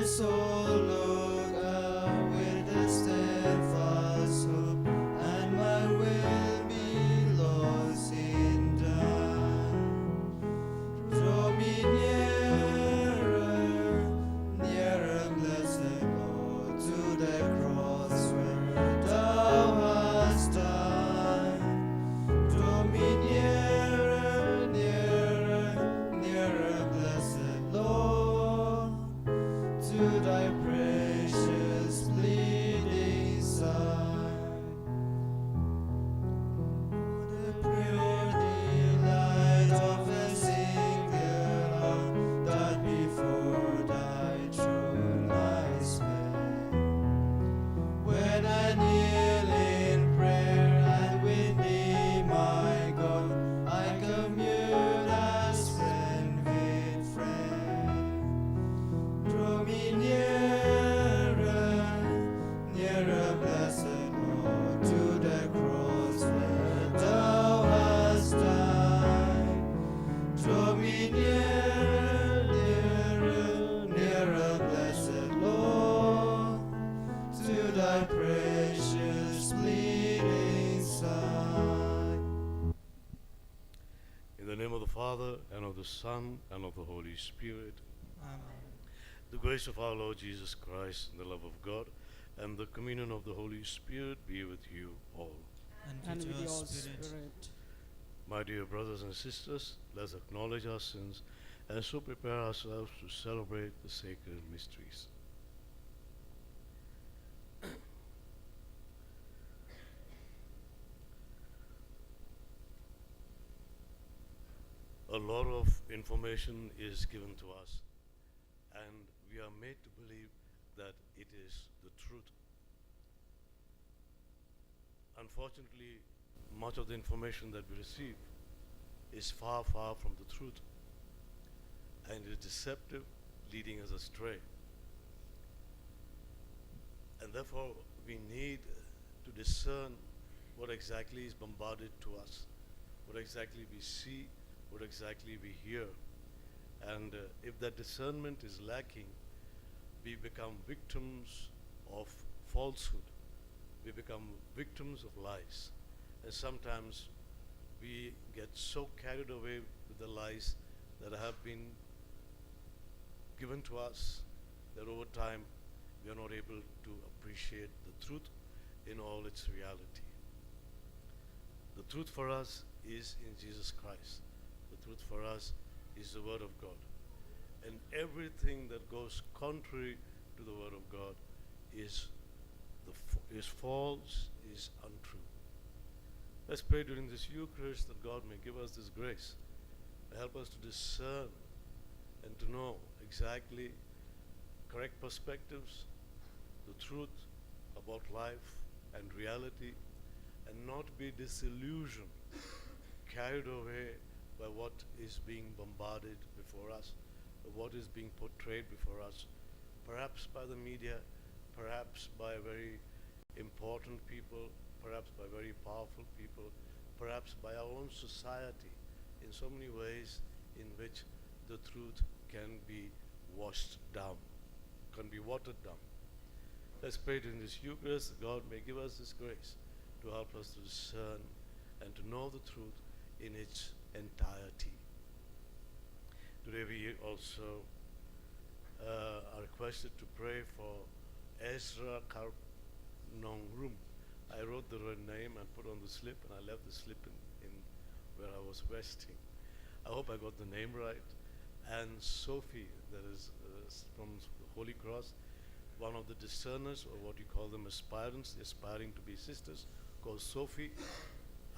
soul look up with a steadfast hope, and my will be lost in done. Draw me nearer, nearer, blessed Lord, to the cross where thou hast died. Draw me nearer, nearer, nearer, blessed Lord, to thy precious bleeding side. The pure delight of a single heart that before thy throne I spend. When I kneel in prayer and with thee, my God, I commune as friend with friend. Draw me nearer, nearer, blessed Lord, to the cross where thou hast died. Draw me nearer, nearer, nearer, blessed Lord, to thy precious bleeding side. In the name of the Father, and of the Son, and of the Holy Spirit. Amen. The grace of our Lord Jesus Christ, and the love of God, and the communion of the Holy Spirit be with you all. And with your spirit. My dear brothers and sisters, let's acknowledge our sins and so prepare ourselves to celebrate the sacred mysteries. A lot of information is given to us, and we are made to believe that it is the truth. Unfortunately, much of the information that we receive is far, far from the truth, and is deceptive, leading us astray. And therefore, we need to discern what exactly is bombarded to us, what exactly we see, what exactly we hear. And if that discernment is lacking, we become victims of falsehood. We become victims of lies. And sometimes we get so carried away with the lies that have been given to us that over time we are not able to appreciate the truth in all its reality. The truth for us is in Jesus Christ. The truth for us is the Word of God. And everything that goes contrary to the Word of God is false, is untrue. Let's pray during this Eucharist that God may give us this grace, help us to discern and to know exactly correct perspectives, the truth about life and reality, and not be disillusioned, carried away by what is being bombarded before us, what is being portrayed before us, perhaps by the media, perhaps by very important people, perhaps by very powerful people, perhaps by our own society, in so many ways in which the truth can be washed down, can be watered down. Let's pray during this Eucharist that God may give us this grace to help us to discern and to know the truth in its entirety. Today we also are requested to pray for Ezra Karnongrum. I wrote the right name and put on the slip, and I left the slip in where I was resting. I hope I got the name right. And Sophie, that is from the Holy Cross, one of the discerners, or what you call them, aspirants, aspiring to be sisters, called Sophie.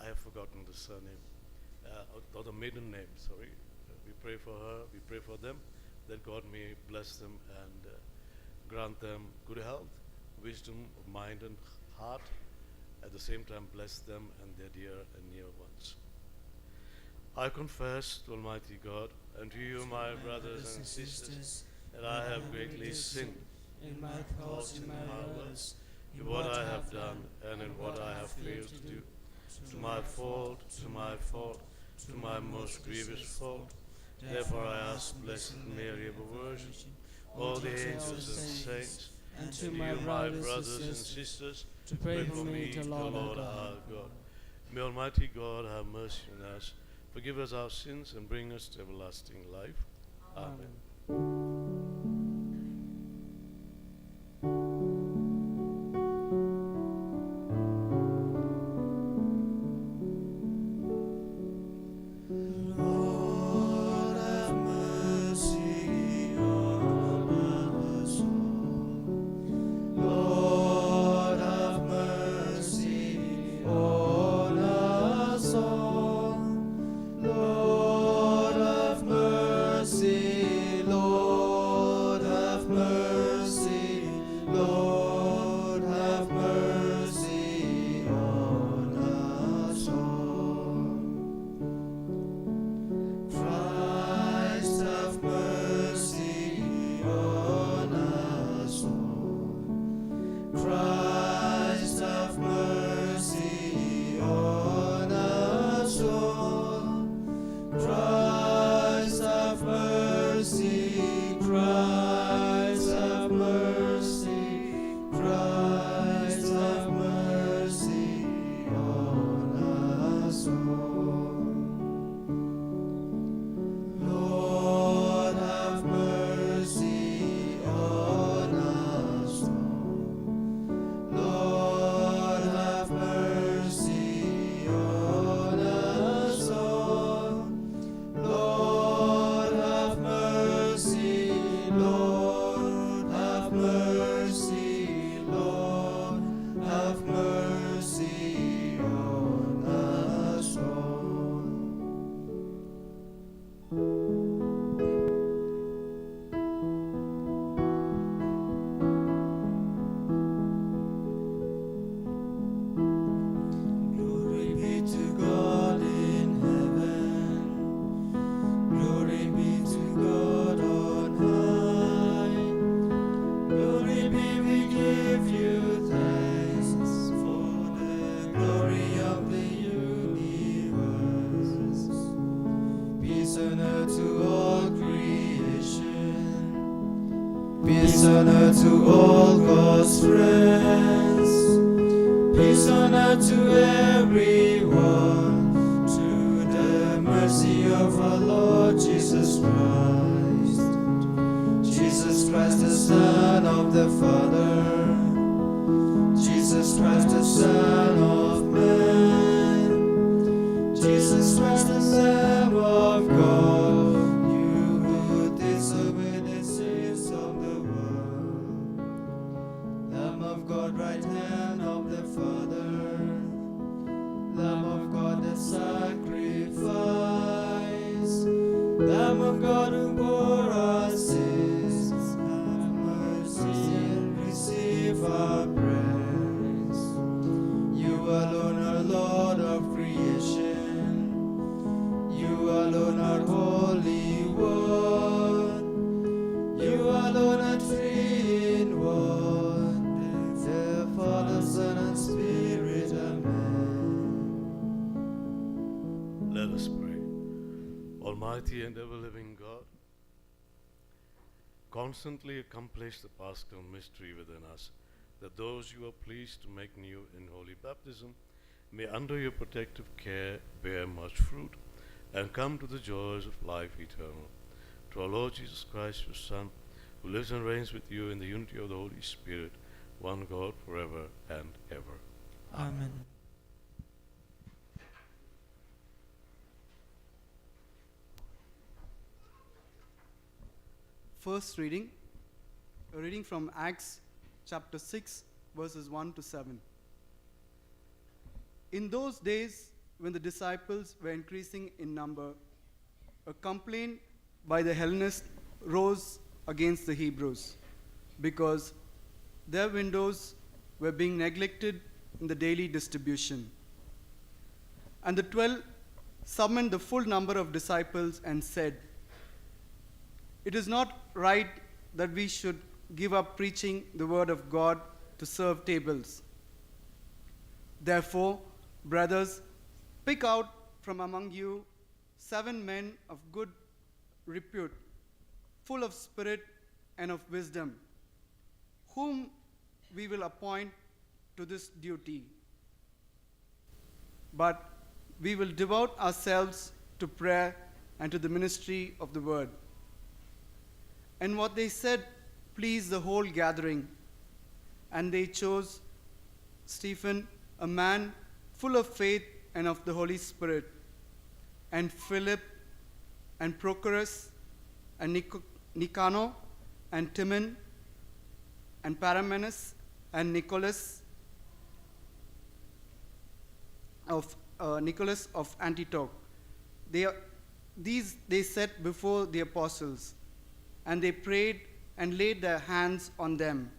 I have forgotten the surname, or the maiden name, sorry. We pray for her, we pray for them, that God may bless them and grant them good health, wisdom of mind and heart, at the same time bless them and their dear and near ones. I confess to Almighty God and to you, my brothers and sisters, that I have greatly sinned in my thoughts, in my words, in what I have done and in what I have failed to do, to my fault, to my fault, to my most grievous fault. Therefore I ask Blessed Mary, ever Virgin, all the to angels all and saints, and and to you, my my brothers brothers and and sisters, sisters, to pray for me to Lord our God. May Almighty God have mercy on us, forgive us our sins, and bring us to everlasting life. Amen. Lord have mercy on our soul. Lord have mercy on our soul. Lord have mercy. Lord have mercy. Lord have mercy on our soul. Christ have mercy on our soul. Christ have mercy on our soul. Christ have mercy. Christ have mercy. Christ have mercy on our soul. Lord have mercy on our soul. Lord have mercy on our soul. Lord have mercy. Lord have mercy. Lord have mercy on our soul. Glory be to God in heaven. Glory be to God on high. Glory be, we give you thanks for the glory of the universe. Peace on earth to all creation. Peace on earth to all God's friends. Peace on earth to everyone, to the mercy of our Lord Jesus Christ. Jesus Christ, the Son of the Father. Jesus Christ, the Son of Man. Jesus Christ, the Lamb of God. You who takes away the sins of the world. Lamb of God, right hand of the Father. Lamb of God, the sacrifice. Lamb of God who bore our sins. Have mercy and receive our praise. You alone are Lord of creation. You alone are Holy One. You alone are three in one. The Father, Son, and Spirit. Amen. Let us pray. Almighty and ever-living God, constantly accomplish the Paschal mystery within us, that those you are pleased to make new in holy baptism may under your protective care bear much fruit and come to the joys of life eternal. Through our Lord Jesus Christ, your Son, who lives and reigns with you in the unity of the Holy Spirit, one God forever and ever. Amen. First reading, a reading from Acts chapter 6, verses 1 to 7. In those days, when the disciples were increasing in number, a complaint by the Hellenists rose against the Hebrews, because their widows were being neglected in the daily distribution. And the 12 summoned the full number of disciples and said, "It is not right that we should give up preaching the word of God to serve tables. Therefore, brothers, pick out from among you 7 men of good repute, full of spirit and of wisdom, whom we will appoint to this duty. But we will devote ourselves to prayer and to the ministry of the word. And what they said pleased the whole gathering, and they chose Stephen, a man full of faith and of the Holy Spirit, and Philip, and Prochorus, and Nicanor, and Timon, and Paramenes, and Nicholas of Antioch. These they set before the apostles, and they prayed and laid their hands on them.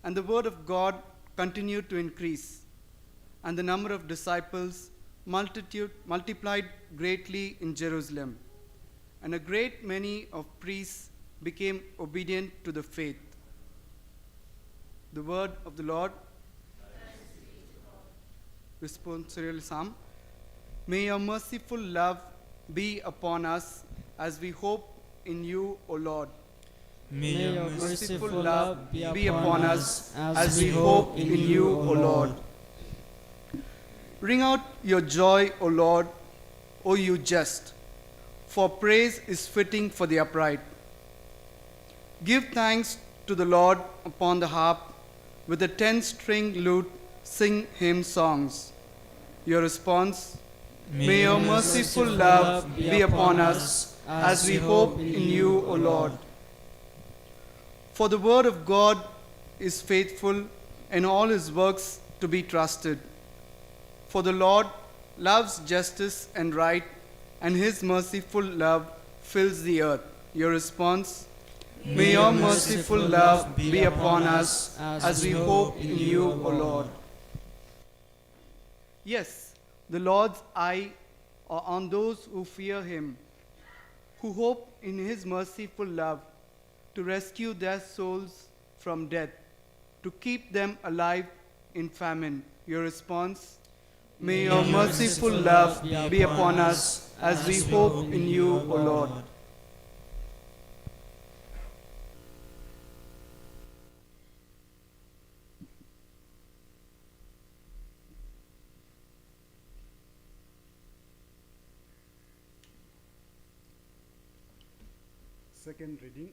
And the word of God continued to increase, and the number of disciples multiplied greatly in Jerusalem, and a great many of priests became obedient to the faith. The word of the Lord. Responsorial Psalm. May your merciful love be upon us as we hope in you, O Lord. May your merciful love be upon us as we hope in you, O Lord. Ring out your joy, O Lord, O you just, for praise is fitting for the upright. Give thanks to the Lord upon the harp, with a 10-string lute sing hymn songs. Your response: May your merciful love be upon us as we hope in you, O Lord. For the word of God is faithful, and all his works to be trusted. For the Lord loves justice and right, and his merciful love fills the earth. Your response: May your merciful love be upon us as we hope in you, O Lord. Yes, the Lord's eye are on those who fear him, who hope in his merciful love, to rescue their souls from death, to keep them alive in famine. Your response: May your merciful love be upon us as we hope in you, O Lord. Second reading.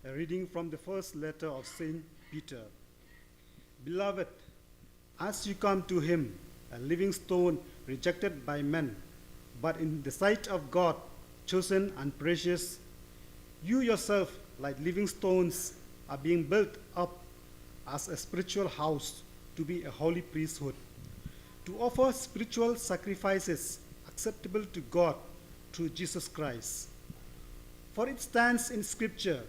A reading from the first letter of Saint Peter. Beloved, as you come to him, a living stone rejected by men, but in the sight of God, chosen and precious, you yourself, like living stones, are being built up as a spiritual house to be a holy priesthood, to offer spiritual sacrifices acceptable to God through Jesus Christ. For it stands in Scripture,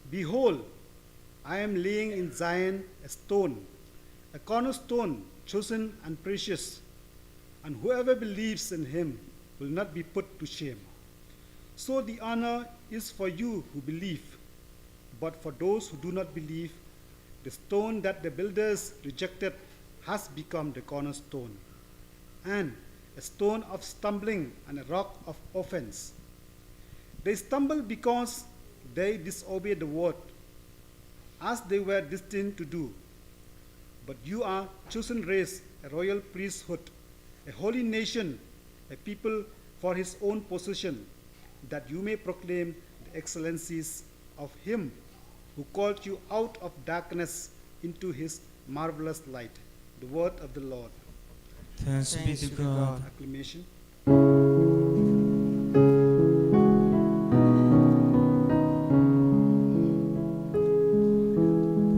Behold, I am laying in Zion a stone, a cornerstone, chosen and precious, and whoever believes in him will not be put to shame. So the honor is for you who believe, but for those who do not believe, the stone that the builders rejected has become the cornerstone, and a stone of stumbling and a rock of offense. They stumble because they disobey the word, as they were destined to do. But you are a chosen race, a royal priesthood, a holy nation, a people for his own possession, that you may proclaim the excellencies of him who called you out of darkness into his marvelous light. The word of the Lord. Thanks be to God. Acclamation.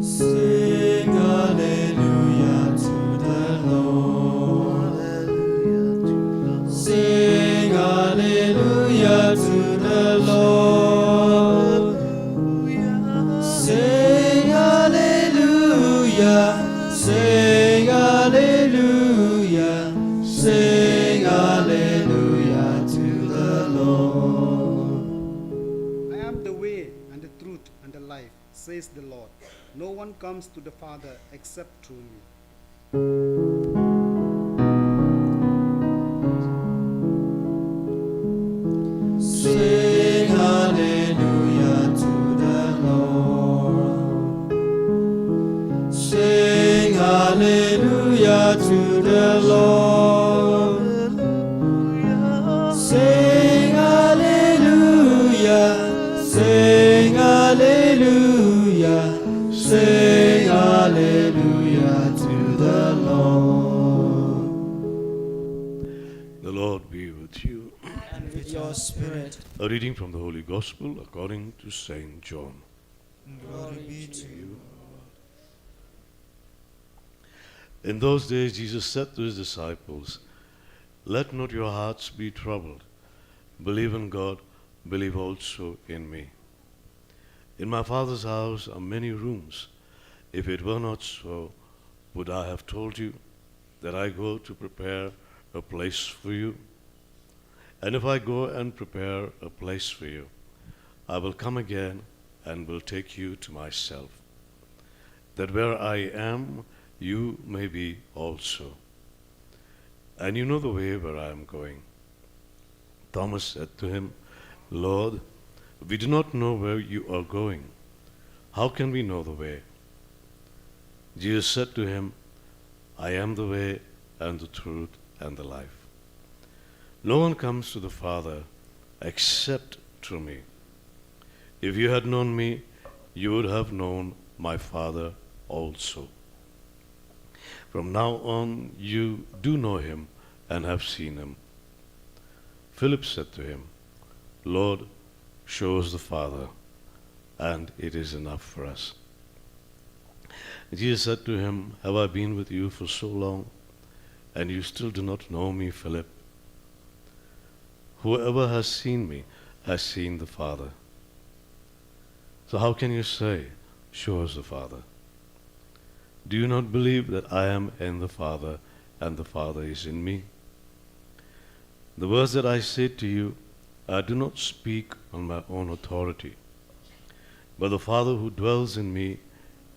Sing hallelujah to the Lord. Sing hallelujah to the Lord. Sing hallelujah. Sing hallelujah. Sing hallelujah to the Lord. I am the way and the truth and the life, says the Lord. No one comes to the Father except through me. Sing hallelujah The Lord be with you. And with your spirit. A reading from the Holy Gospel according to Saint John. Glory be to you. In those days Jesus said to his disciples, "Let not your hearts be troubled. Believe in God, believe also in me. In my Father's house are many rooms. If it were not so, would I have told you that I go to prepare a place for you? And if I go and prepare a place for you, I will come again and will take you to myself, that where I am, you may be also. And you know the way where I am going." Thomas said to him, "Lord, we do not know where you are going. How can we know the way?" Jesus said to him, "I am the way and the truth and the life. No one comes to the Father except through me. If you had known me, you would have known my Father also. From now on, you do know him and have seen him." Philip said to him, "Lord, show us the Father, and it is enough for us." Jesus said to him, "Have I been with you for so long, and you still do not know me, Philip? Whoever has seen me has seen the Father. So how can you say, 'Show us the Father'? Do you not believe that I am in the Father, and the Father is in me? The words that I say to you, I do not speak on my own authority, but the Father who dwells in me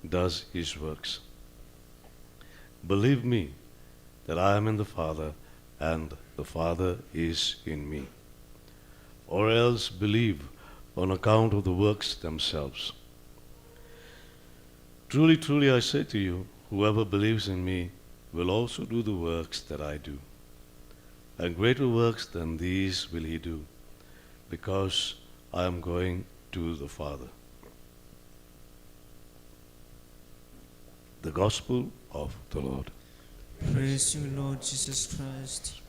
does his works. Believe me that I am in the Father, and the Father is in me. Or else believe on account of the works themselves. Truly, truly, I say to you, whoever believes in me will also do the works that I do. And greater works than these will he do, because I am going to the Father." The Gospel of the Lord. Praise you, Lord Jesus Christ.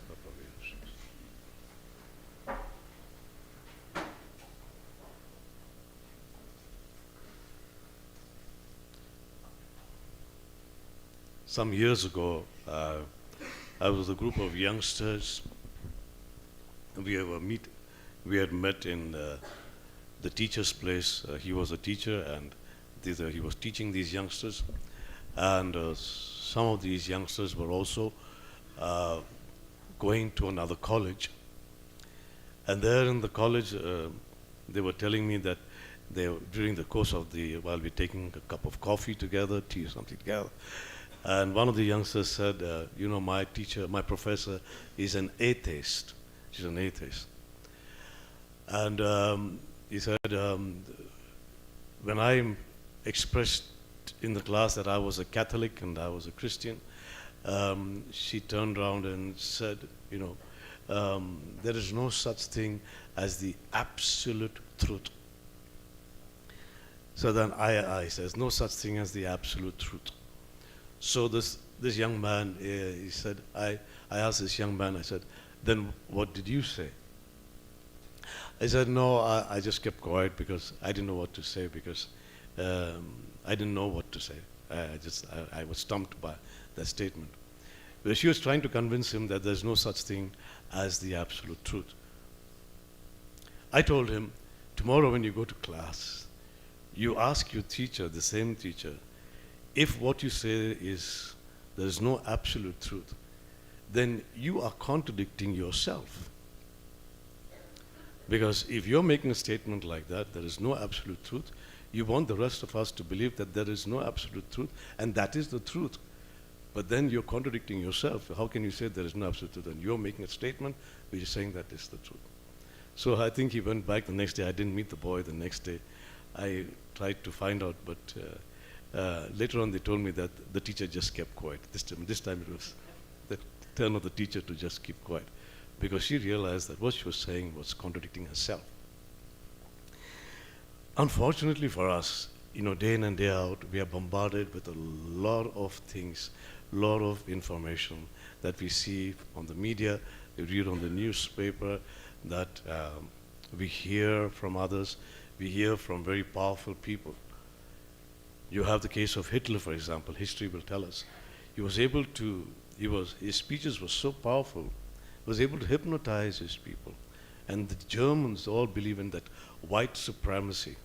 Some years ago, I was a group of youngsters. We had met in the teacher's place. He was a teacher, and he was teaching these youngsters. And some of these youngsters were also going to another college. And there in the college, they were telling me that during the course of while we're taking a cup of coffee together, tea or something together, and one of the youngsters said, my professor is an atheist. She's an atheist. And he said, when I expressed in the class that I was a Catholic and I was a Christian, she turned around and said, there is no such thing as the absolute truth. So then I says, no such thing as the absolute truth. So this young man, he said, I asked this young man, I said, then what did you say? I said, no, I just kept quiet because I didn't know what to say, because I didn't know what to say. I was stumped by that statement. But she was trying to convince him that there's no such thing as the absolute truth. I told him, tomorrow when you go to class, you ask your teacher, the same teacher, if what you say is there's no absolute truth, then you are contradicting yourself. Because if you're making a statement like that, there is no absolute truth, you want the rest of us to believe that there is no absolute truth, and that is the truth. But then you're contradicting yourself. How can you say there is no absolute truth? And you're making a statement which is saying that is the truth. So I think he went back the next day. I didn't meet the boy the next day. I tried to find out, but later on they told me that the teacher just kept quiet. This time it was the turn of the teacher to just keep quiet, because she realized that what she was saying was contradicting herself. Unfortunately for us, day in and day out, we are bombarded with a lot of things, lot of information that we see on the media, you read on the newspaper that we hear from others, we hear from very powerful people. You have the case of Hitler, for example. History will tell us. His speeches were so powerful, he was able to hypnotize his people. And the Germans all believe in that white supremacy.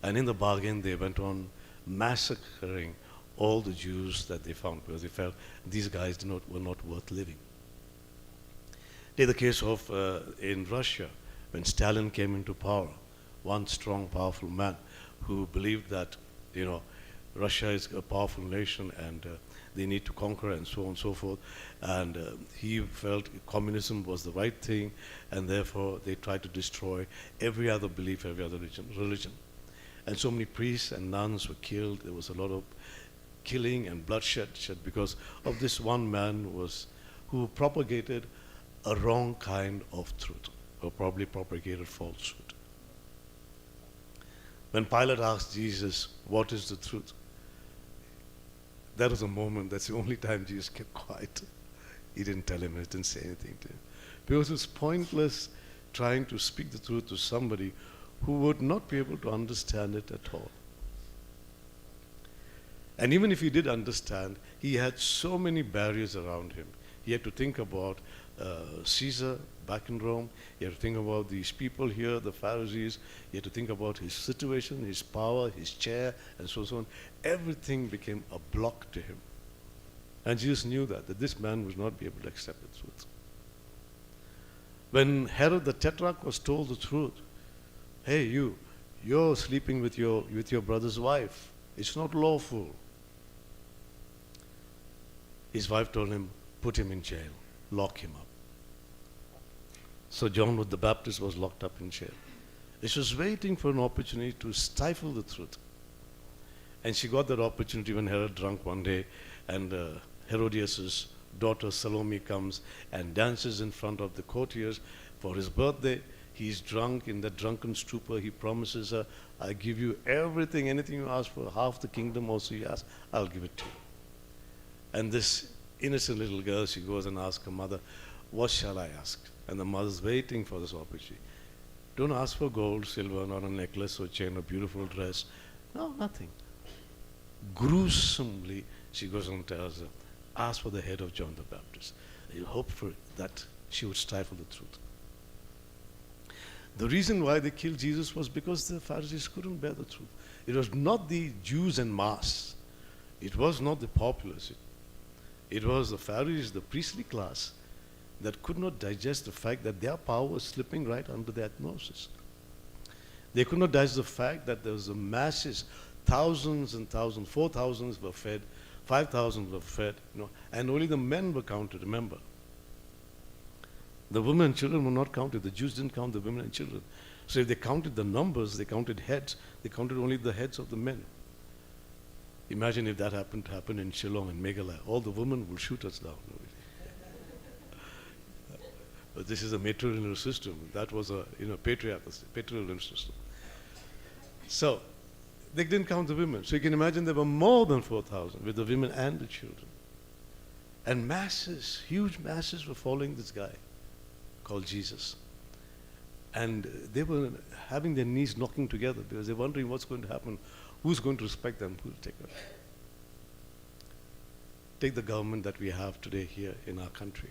And in the bargain, they went on massacring all the Jews that they found because they felt these guys were not worth living. Take the case of in Russia, when Stalin came into power, one strong, powerful man who believed that, Russia is a powerful nation and they need to conquer and so on and so forth. And he felt communism was the right thing, and therefore they tried to destroy every other belief, every other religion. And so many priests and nuns were killed. There was a lot of killing and bloodshed because of this one man who propagated a wrong kind of truth, or probably propagated falsehood. When Pilate asked Jesus, "What is the truth?" that was a moment, that's the only time Jesus kept quiet. He didn't tell him, he didn't say anything to him. Because it's pointless trying to speak the truth to somebody who would not be able to understand it at all. And even if he did understand, he had so many barriers around him. He had to think about Caesar back in Rome. He had to think about these people here, the Pharisees. He had to think about his situation, his power, his chair, and so on. Everything became a block to him. And Jesus knew that this man would not be able to accept the truth. When Herod the Tetrarch was told the truth, "Hey, you're sleeping with your brother's wife. It's not lawful." His wife told him, "Put him in jail, lock him up." So John the Baptist was locked up in jail. She was waiting for an opportunity to stifle the truth. And she got that opportunity when Herod drank one day, and Herodias' daughter Salome comes and dances in front of the courtiers for his birthday. He's drunk. In that drunken stupor, he promises her, "I give you everything, anything you ask for, half the kingdom also you ask, I'll give it to you." And this innocent little girl, she goes and asks her mother, "What shall I ask?" And the mother's waiting for this opportunity. Don't ask for gold, silver, not a necklace or chain or beautiful dress. No, nothing. Gruesomely, she goes and tells her, "Ask for the head of John the Baptist." You hope for that she would stifle the truth. The reason why they killed Jesus was because the Pharisees couldn't bear the truth. It was not the Jews en masse. It was not the populace. It was the Pharisees, the priestly class, that could not digest the fact that their power was slipping right under their noses. They could not digest the fact that there was a masses, thousands and thousands, 4,000 were fed, 5,000 were fed, and only the men were counted, remember. The women and children were not counted. The Jews didn't count the women and children. So if they counted the numbers, they counted heads, they counted only the heads of the men. Imagine if that happened to happen in Shillong and Meghalaya. All the women will shoot us down. But this is a matrilineal system. That was a patrilineal system. So they didn't count the women. So you can imagine there were more than 4,000 with the women and the children. And masses, huge masses were following this guy called Jesus. And they were having their knees knocking together because they're wondering what's going to happen, who's going to respect them, who will take them. Take the government that we have today here in our country.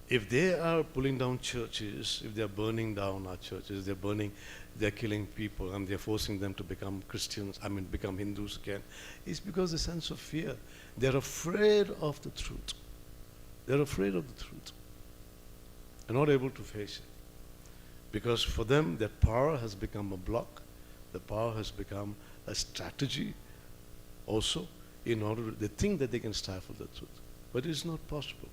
If they are pulling down churches, if they're burning down our churches, they're killing people and they're forcing them to become Christians, become Hindus again, it's because of a sense of fear. They're afraid of the truth. They're afraid of the truth. They're not able to face it. Because for them, their power has become a block. The power has become a strategy also they think that they can stifle the truth. But it's not possible.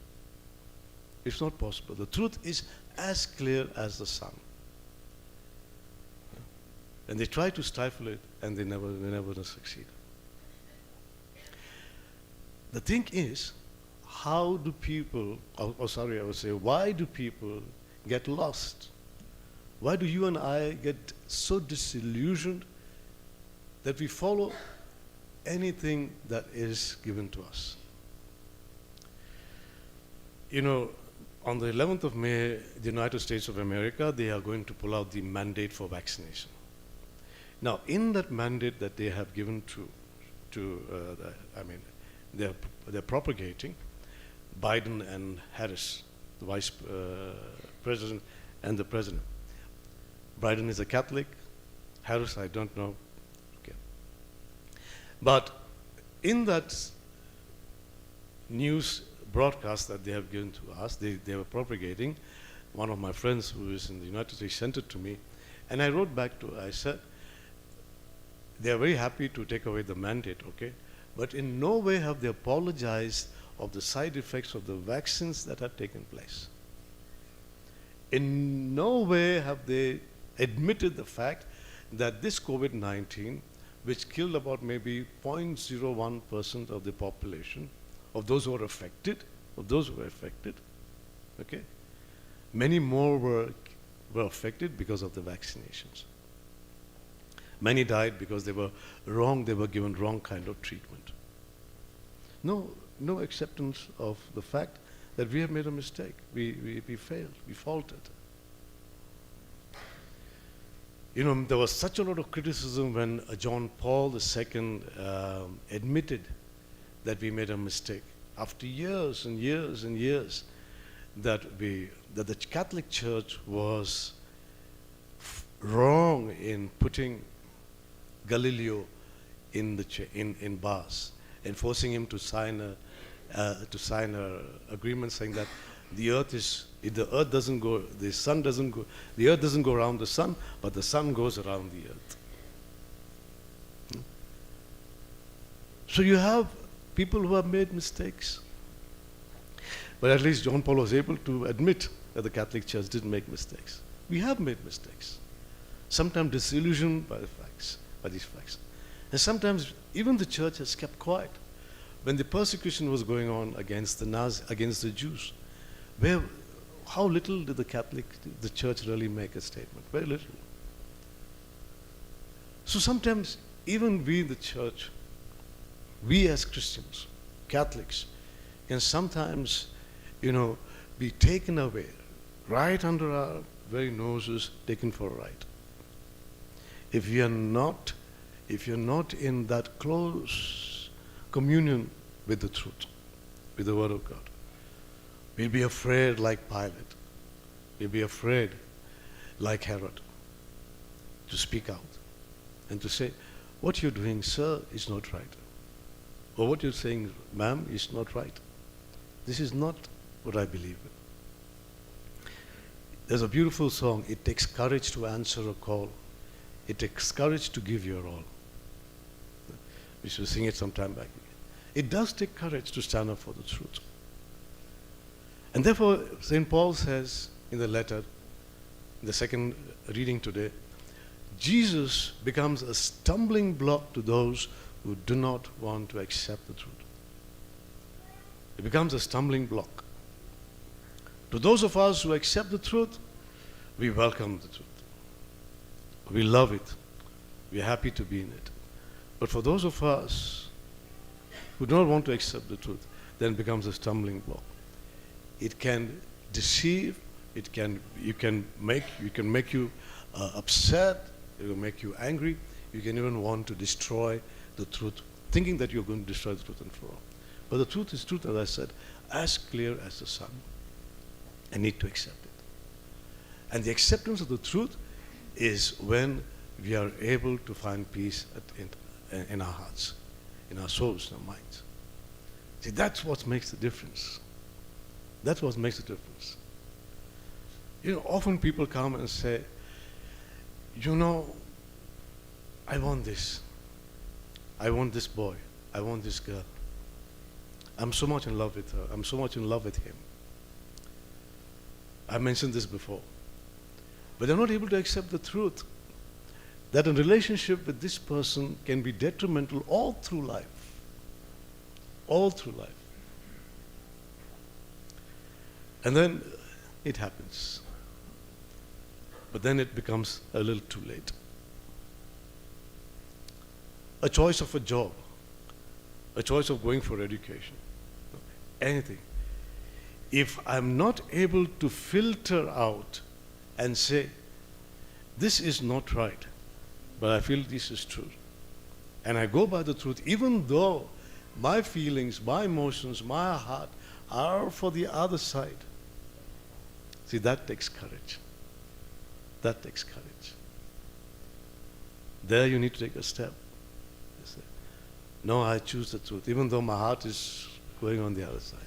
It's not possible. The truth is as clear as the sun. And they try to stifle it, and they never succeed. The thing is, how do people, why do people get lost? Why do you and I get so disillusioned that we follow anything that is given to us? you know, on the 11th of May, the United States of America, they are going to pull out the mandate for vaccination. Now, in that mandate that they have given they're propagating Biden and Harris, the vice president and the president. Biden is a Catholic, Harris, I don't know. Okay. But in that news broadcast that they have given to us, they were propagating. One of my friends who is in the United States sent it to me, and I wrote back to her, I said, they are very happy to take away the mandate, okay? But in no way have they apologized of the side effects of the vaccines that have taken place. In no way have they admitted the fact that this COVID-19, which killed about maybe 0.01% of the population, of those who are affected, okay? Many more were affected because of the vaccinations. Many died because they were given wrong kind of treatment. No acceptance of the fact that we have made a mistake. We failed, we faltered. You know, there was such a lot of criticism when John Paul II admitted that we made a mistake. After years and years and years, that the Catholic Church was wrong in putting Galileo in bars and forcing him to sign a agreement saying that the earth doesn't go around the sun, but the sun goes around the earth. So you have people who have made mistakes. But at least John Paul was able to admit that the Catholic Church didn't make mistakes. We have made mistakes. Sometimes disillusioned by these facts. And sometimes even the church has kept quiet. When the persecution was going on against the Jews, how little did the church really make a statement? Very little. So sometimes even we in the church, we as Christians, Catholics, can sometimes, be taken away, right under our very noses, taken for a ride. If you're not in that close communion with the truth, with the Word of God, we'll be afraid like Pilate. We'll be afraid like Herod to speak out and to say, what you're doing, sir, is not right. Or what you're saying, ma'am, is not right. This is not what I believe in. There's a beautiful song, it takes courage to answer a call. It takes courage to give your all. We should sing it sometime back. It does take courage to stand up for the truth. And therefore, St. Paul says in the letter, in the second reading today, Jesus becomes a stumbling block to those who do not want to accept the truth. It becomes a stumbling block. To those of us who accept the truth, we welcome the truth. We love it. We are happy to be in it. But for those of us who don't want to accept the truth, then it becomes a stumbling block. It can deceive. It can make you upset. It will make you angry. You can even want to destroy the truth, thinking that you're going to destroy the truth and for all. But the truth is truth, as I said, as clear as the sun. I need to accept it. And the acceptance of the truth is when we are able to find peace in our hearts, in our souls, in our minds. See, that's what makes the difference. That's what makes the difference. Often people come and say, I want this. I want this boy. I want this girl. I'm so much in love with her. I'm so much in love with him. I mentioned this before. But they're not able to accept the truth that a relationship with this person can be detrimental all through life. All through life. And then it happens. But then it becomes a little too late. A choice of a job, a choice of going for education, anything. if I'm not able to filter out and say, this is not right, but I feel this is true, and I go by the truth, even though my feelings, my emotions, my heart are for the other side. See, that takes courage. That takes courage. There you need to take a step. You say, no, I choose the truth, even though my heart is going on the other side.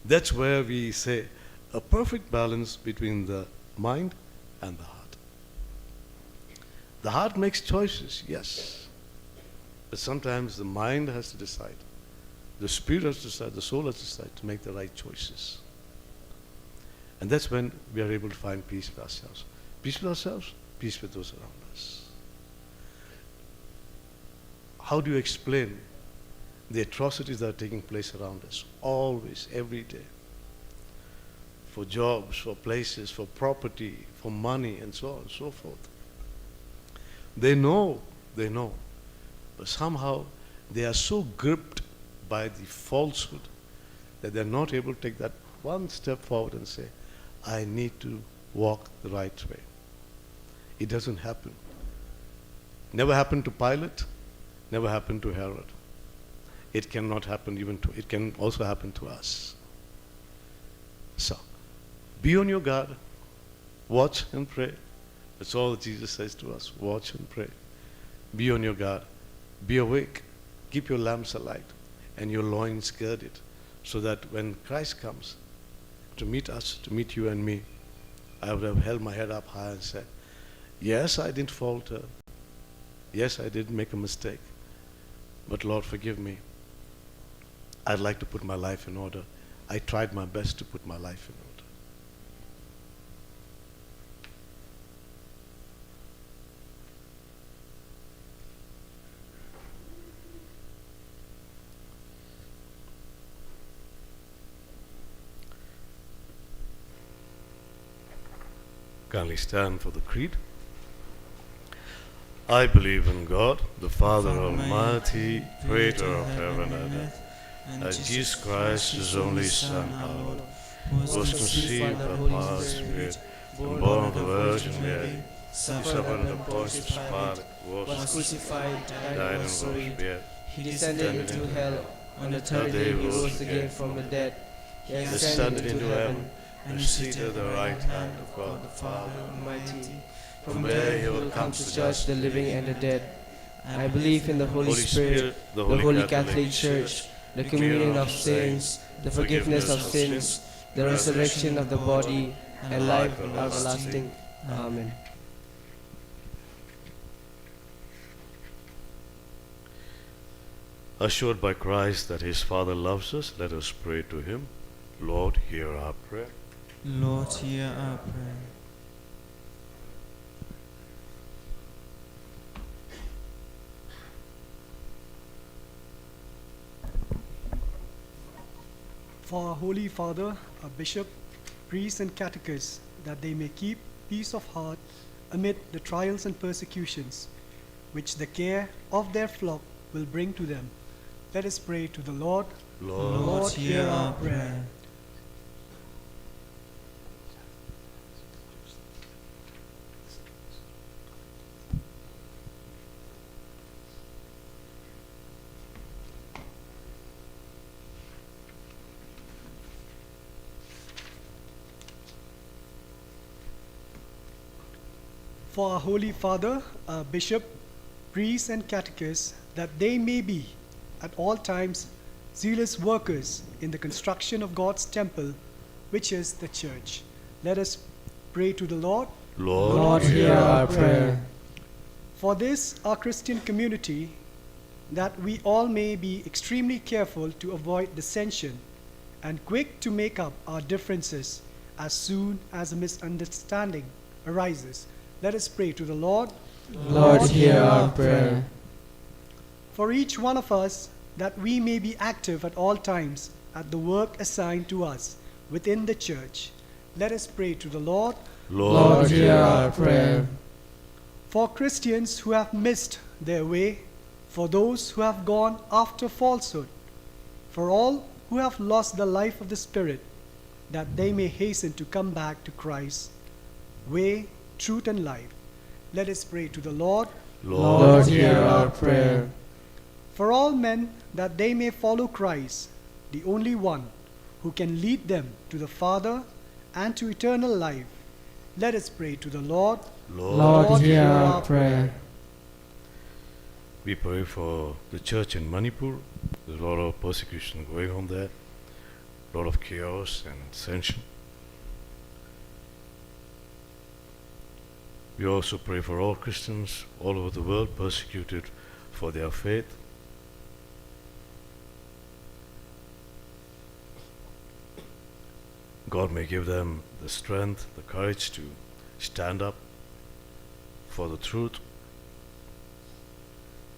That's where we say a perfect balance between the mind and the heart. The heart makes choices, yes. But sometimes the mind has to decide. The spirit has to decide, the soul has to decide to make the right choices. And that's when we are able to find peace with ourselves. Peace with ourselves, peace with those around us. How do you explain the atrocities that are taking place around us? Always, every day. For jobs, for places, for property, for money, and so on and so forth. They know. But somehow they are so gripped by the falsehood that they're not able to take that one step forward and say, I need to walk the right way. It doesn't happen. Never happened to Pilate, never happened to Herod. It cannot happen it can also happen to us. So, be on your guard, watch and pray. That's all Jesus says to us, watch and pray. Be on your guard, be awake, keep your lamps alight and your loins girded, so that when Christ comes to meet us, to meet you and me, I would have held my head up high and said, yes, I didn't falter. Yes, I did make a mistake. But Lord, forgive me. I'd like to put my life in order. I tried my best to put my life in order. Kindly stand for the creed. I believe in God, the Father Almighty, creator of heaven and earth, and Jesus Christ, his only Son, our Lord, who was conceived by the Holy Spirit, and born of the Virgin Mary, suffered under Pontius Pilate, was crucified, died, and was buried. He descended into hell. On the third day he rose again from the dead. He ascended into heaven, and is seated at the right hand of God the Father Almighty. From there he will come to judge the living and the dead. I believe in the Holy Spirit, the Holy Catholic Church, the communion of saints, the forgiveness of sins, the resurrection of the body, and life everlasting. Amen. Assured by Christ that his Father loves us, let us pray to him. Lord, hear our prayer. Lord, hear our prayer. For our Holy Father, our Bishop, priests and catechists, that they may keep peace of heart amid the trials and persecutions, which the care of their flock will bring to them. Let us pray to the Lord. Lord, hear our prayer. For our Holy Father, our Bishop, priests and catechists, that they may be at all times zealous workers in the construction of God's temple, which is the church. Let us pray to the Lord. Lord, hear our prayer. For this, our Christian community, that we all may be extremely careful to avoid dissension and quick to make up our differences as soon as a misunderstanding arises. Let us pray to the Lord. Lord, hear our prayer. For each one of us, that we may be active at all times at the work assigned to us within the church. Let us pray to the Lord. Lord, hear our prayer. For Christians who have missed their way, for those who have gone after falsehood, for all who have lost the life of the Spirit, that they may hasten to come back to Christ, way, truth, and life. Let us pray to the Lord. Lord, hear our prayer. For all men, that they may follow Christ, the only one who can lead them to the Father and to eternal life. Let us pray to the Lord. Lord, hear our prayer. We pray for the church in Manipur. There's a lot of persecution going on there, a lot of chaos and dissension. We also pray for all Christians all over the world persecuted for their faith. God may give them the strength, the courage to stand up for the truth.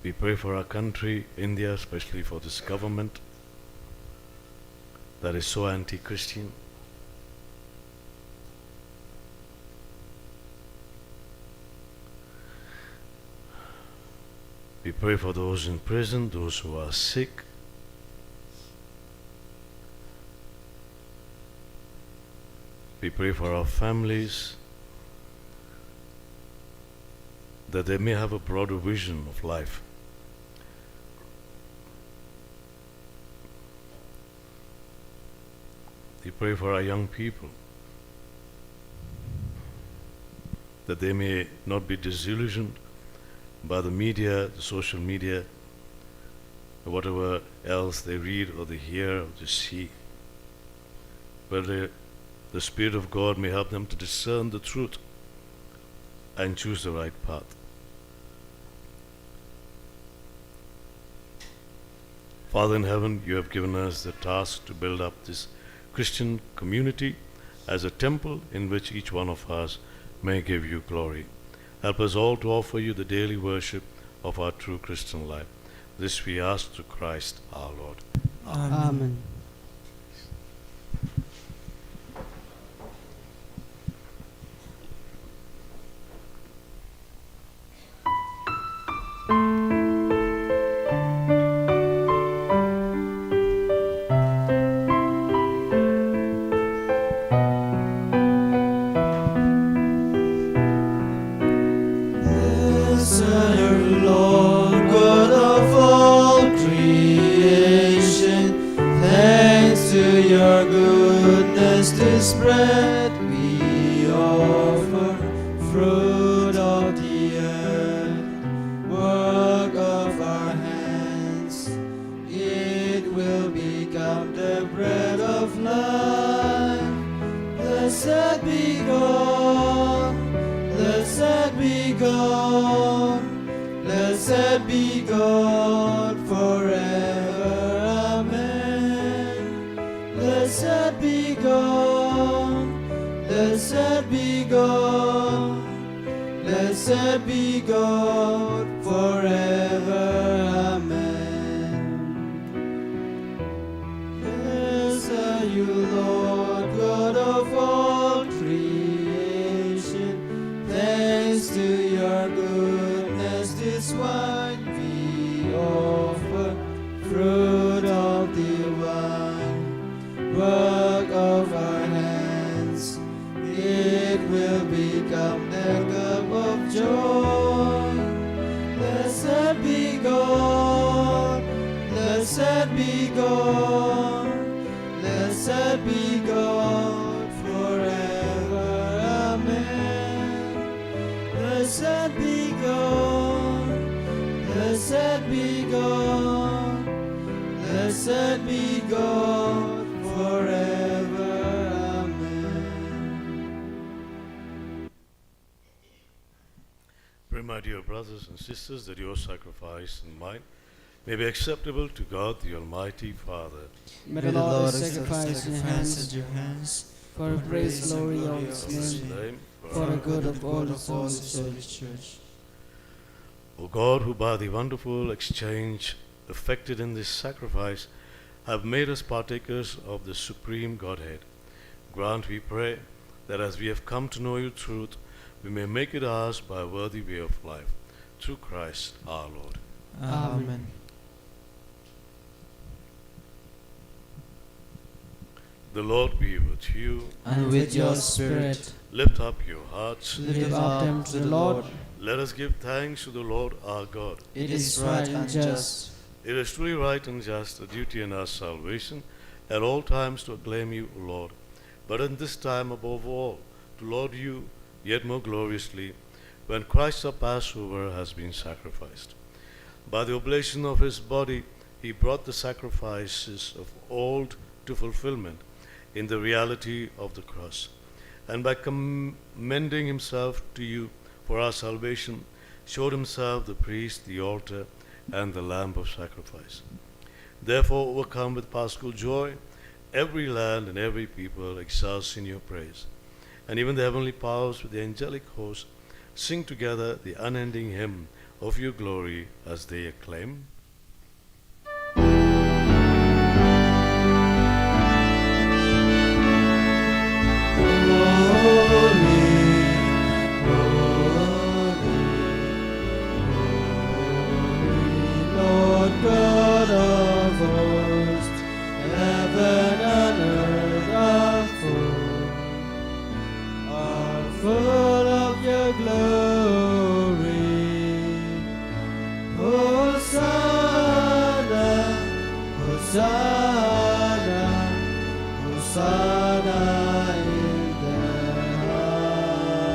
We pray for our country, India, especially for this government that is so anti-Christian. We pray for those in prison, those who are sick. We pray for our families, that they may have a broader vision of life. We pray for our young people, that they may not be disillusioned by the media, the social media, or whatever else they read or they hear or they see, but the Spirit of God may help them to discern the truth and choose the right path. Father in heaven, you have given us the task to build up this Christian community as a temple in which each one of us may give you glory. Help us all to offer you the daily worship of our true Christian life. This we ask through Christ our Lord. Amen. Lord, God of all creation, thanks to your goodness to spread, we offer fruit of the earth, work of our hands. It will become the bread of life. Blessed be God, blessed be God. Blessed be God forever, amen. Blessed be God, blessed be God, blessed be God forever, amen. Blessed are you, Lord, God of all creation, thanks to your goodness. This wine we offer, fruit of the vine, work of our hands. It will become the cup of joy. Blessed be God, blessed be God, blessed be God forever, amen. Blessed be God, blessed be God, blessed be God forever, amen. Pray, my dear brothers and sisters, that your sacrifice and mine may be acceptable to God, the Almighty Father. May the Lord sacrifice in your hands for the praise glory of his name, for the good of all the souls of his church. O God, who by the wonderful exchange effected in this sacrifice have made us partakers of the supreme Godhead, grant, we pray, that as we have come to know your truth, we may make it ours by a worthy way of life. Through Christ our Lord. Amen. The Lord be with you. And with your spirit, Lift up your hearts. lift up them to the Lord. Let us give thanks to the Lord our God. It is right and just. It is truly right and just, a duty and our salvation, at all times to acclaim you, O Lord, but in this time above all, to laud you yet more gloriously, when Christ our Passover has been sacrificed. By the oblation of his body, he brought the sacrifices of old to fulfillment in the reality of the cross, and by commending himself to you for our salvation, showed himself the priest, the altar, and the lamb of sacrifice. Therefore, overcome with paschal joy, every land and every people exults in your praise. And even the heavenly powers with the angelic host sing together the unending hymn of your glory as they acclaim. Lord God of hosts, heaven and earth are full of your glory. Hosanna, Hosanna, Hosanna in the highest.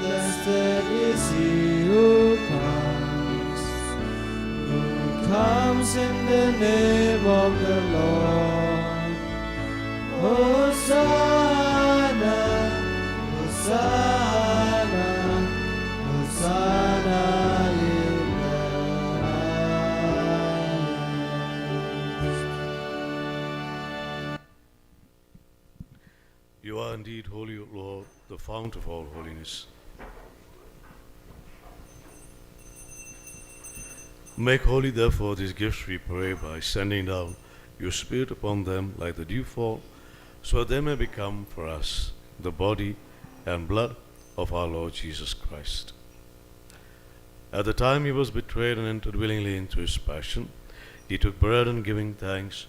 Blessed is he who comes in the name of the Lord. Hosanna, Hosanna, Hosanna in the highest. You are indeed holy, O Lord, the fount of all holiness. Make holy, therefore, these gifts, we pray, by sending down your Spirit upon them like the dewfall, so that they may become for us the body and blood of our Lord Jesus Christ. At the time he was betrayed and entered willingly into his passion, he took bread and giving thanks,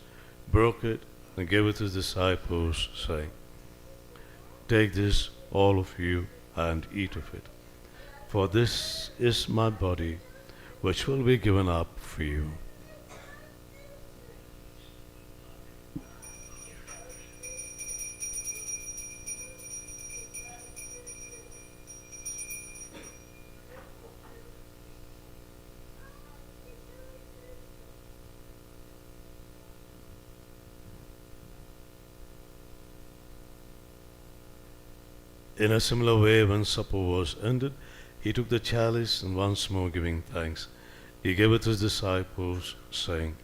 broke it, and gave it to his disciples, saying, Take this, all of you, and eat of it, for this is my body, which will be given up for you. In a similar way, when supper was ended, he took the chalice, and once more giving thanks, he gave it to his disciples, saying,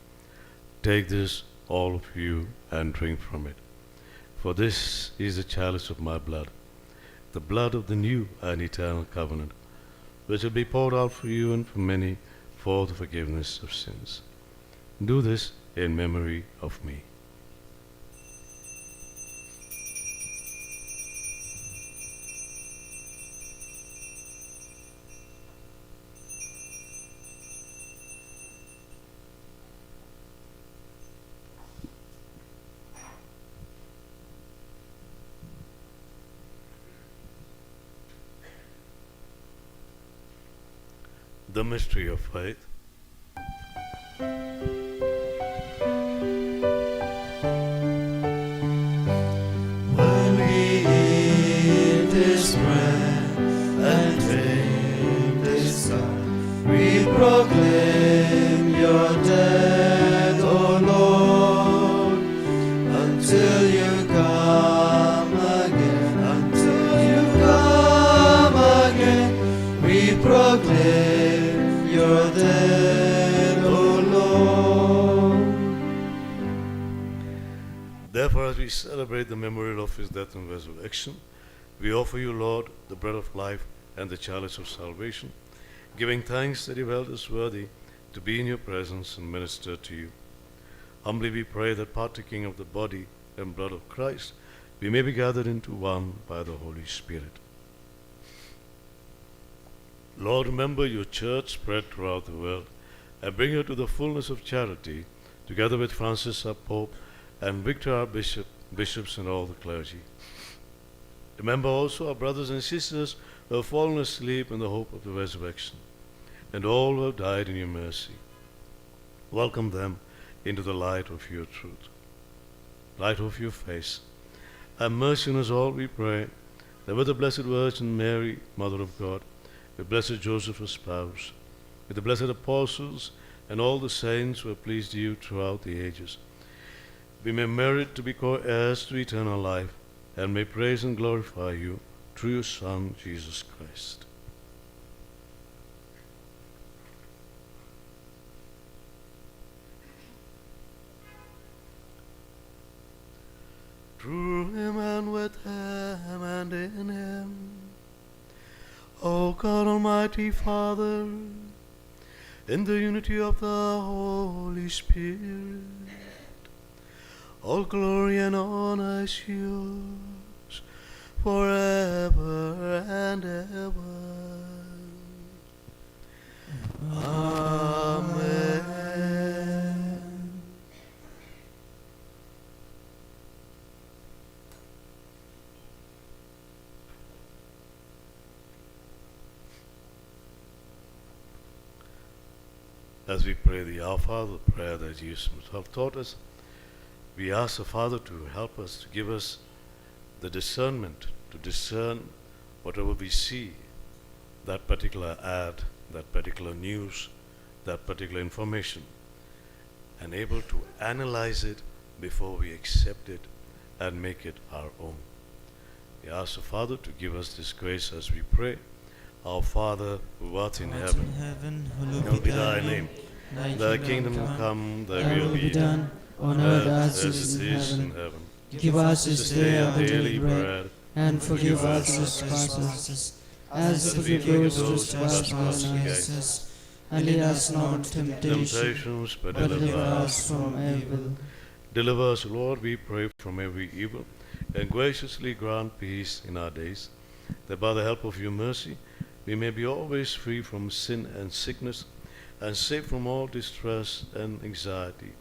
Take this, all of you, and drink from it. For this is the chalice of my blood, the blood of the new and eternal covenant, which will be poured out for you and for many for the forgiveness of sins. Do this in memory of me. The mystery of faith. While we eat this bread and drink this cup, we proclaim your death, O Lord, until you come again. Until you come again, we proclaim your death, O Lord. Therefore, as we celebrate the memorial of his death and resurrection, we offer you, Lord, the bread of life and the chalice of salvation, giving thanks that you held us worthy to be in your presence and minister to you. Humbly we pray that, partaking of the body and blood of Christ, we may be gathered into one by the Holy Spirit. Lord, remember your church spread throughout the world, and bring her to the fullness of charity, together with Francis our Pope, and Victor our bishop, bishops and all the clergy. Remember also our brothers and sisters who have fallen asleep in the hope of the resurrection, and all who have died in your mercy. Welcome them into the light of your truth, light of your face. Have mercy on us all, we pray, that with the Blessed Virgin Mary, Mother of God, with blessed Joseph, her spouse, with the blessed apostles and all the saints who have pleased you throughout the ages, we may merit to be co-heirs to eternal life, and may praise and glorify you through your Son, Jesus Christ. Through him and with him and in him, O God Almighty Father, in the unity of the Holy Spirit, all glory and honor is yours forever and ever. Amen. As we pray the Our Father prayer that Jesus himself taught us, we ask the Father to help us, to give us the discernment, to discern whatever we see, that particular ad, that particular news, that particular information, and able to analyze it before we accept it and make it our own. We ask the Father to give us this grace as we pray. Our Father, who art in heaven, hallowed be thy name. Thy kingdom come, thy will be done, on earth as it is in heaven. Give us this day our daily bread, and forgive us our trespasses, as we forgive those who trespass against us. And lead us not into temptation, but deliver us from evil. Deliver us, Lord, we pray, from every evil, and graciously grant peace in our days, that by the help of your mercy we may be always free from sin and sickness, and safe from all distress and anxiety,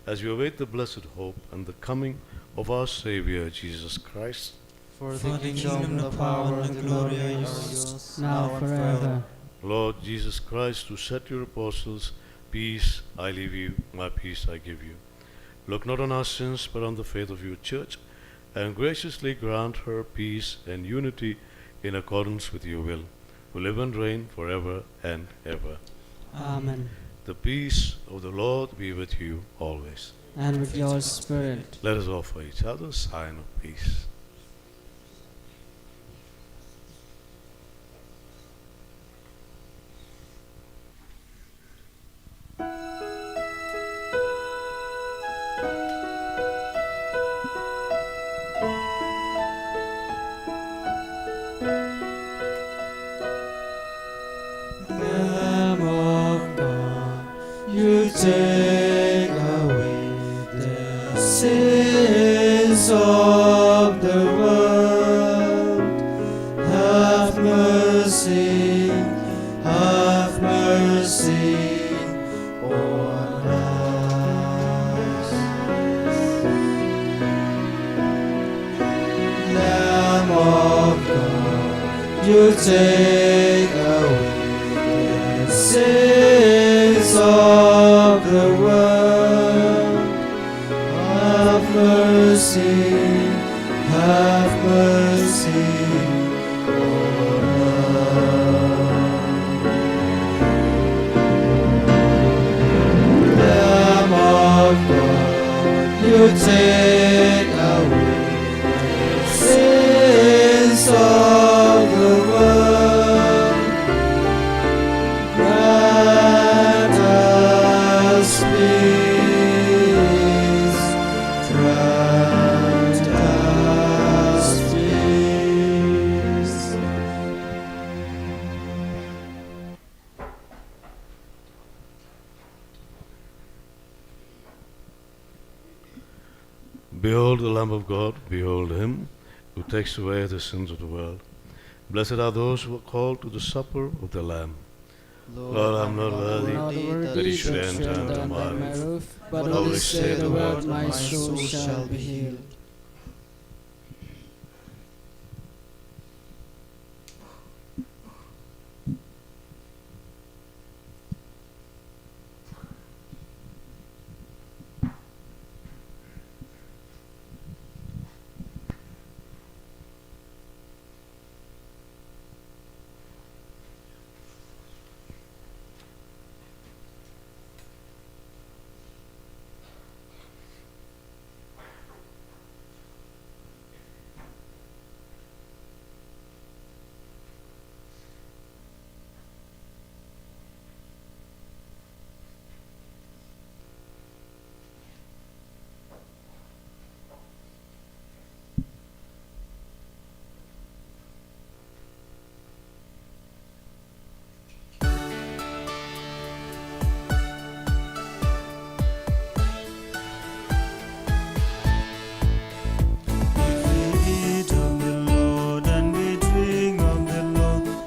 as we await the blessed hope and the coming of our Savior, Jesus Christ. For the kingdom, the power, and the glory are yours, now and forever. Lord Jesus Christ, who said to your apostles, peace I leave you, my peace I give you. Look not on our sins, but on the faith of your church, and graciously grant her peace and unity in accordance with your will, who live and reign forever and ever. Amen. The peace of the Lord be with you always. And with your spirit. Let us offer each other a sign of peace. Lamb of God, you take away the sins of the world. Have mercy on us. Lamb of God, you take away the sins of the world. Have mercy on us. Lamb of God, you take away the sins of the world. Grant us peace. Grant us peace. Behold the Lamb of God, behold him who takes away the sins of the world. Blessed are those who are called to the supper of the Lamb. Lord, I'm not worthy not that you should enter under my roof. roof, but only only say say the the word, word, my soul shall be healed.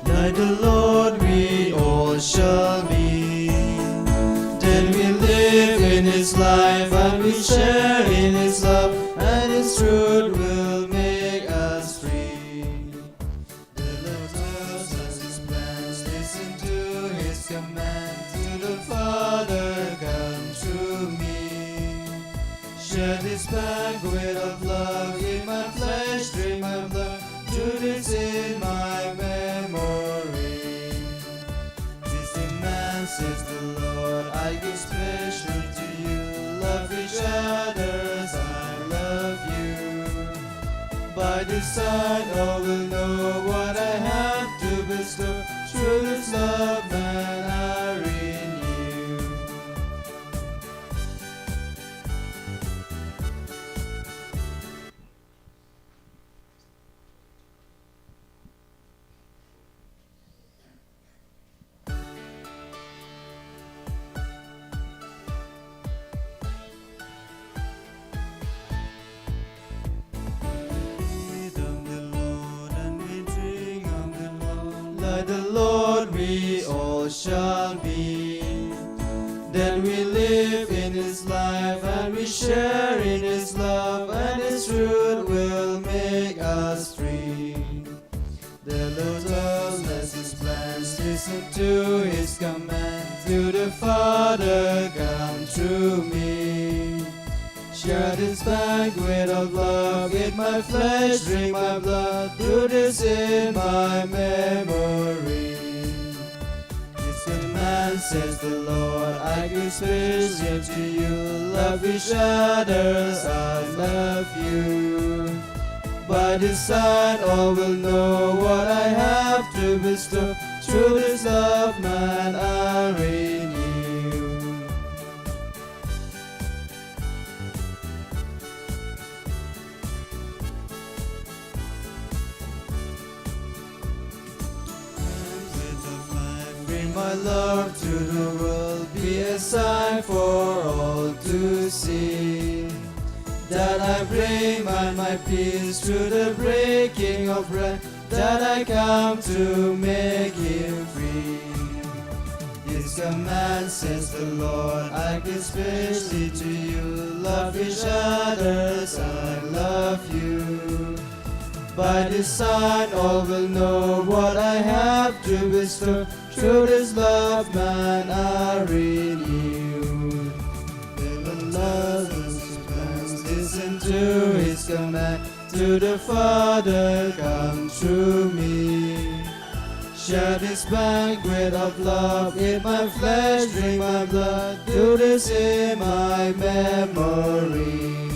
Like the Lord we all shall be. Then we live in His life and we share in His love, and His truth will make us free. The Lord tells us His plans, listen to His command. To the Father, come through me. Share this banquet of love, in my flesh, drink my blood. Do this in my memory. This command says the Lord, I give special to you. Love each other as I love you. By this sign all will know what I have to bestow. Through this love man are in you. Like the Lord we all shall be. Then we live in His life and we share in His love, and His truth will make us free. The Lord does His plans, listen to His command. To the Father, come through me. Share this banquet of love, eat my flesh, drink my blood. Do this in my memory. This command says the Lord, I give special to you. Love each other as I love you. By this sign all will know what I have to bestow. Through this love man are in you. Bring my love to the world, be a sign for all to see. That I bring my peace through the breaking of bread. That I come to make Him free. This command says the Lord, I give specially to you. Love each other as I love you. By this sign all will know what I have to bestow. Through this love man are in you. The Lord His plans, listen to His command. To the Father, come through me. Share this banquet of love, eat my flesh, drink my blood. Do this in my memory.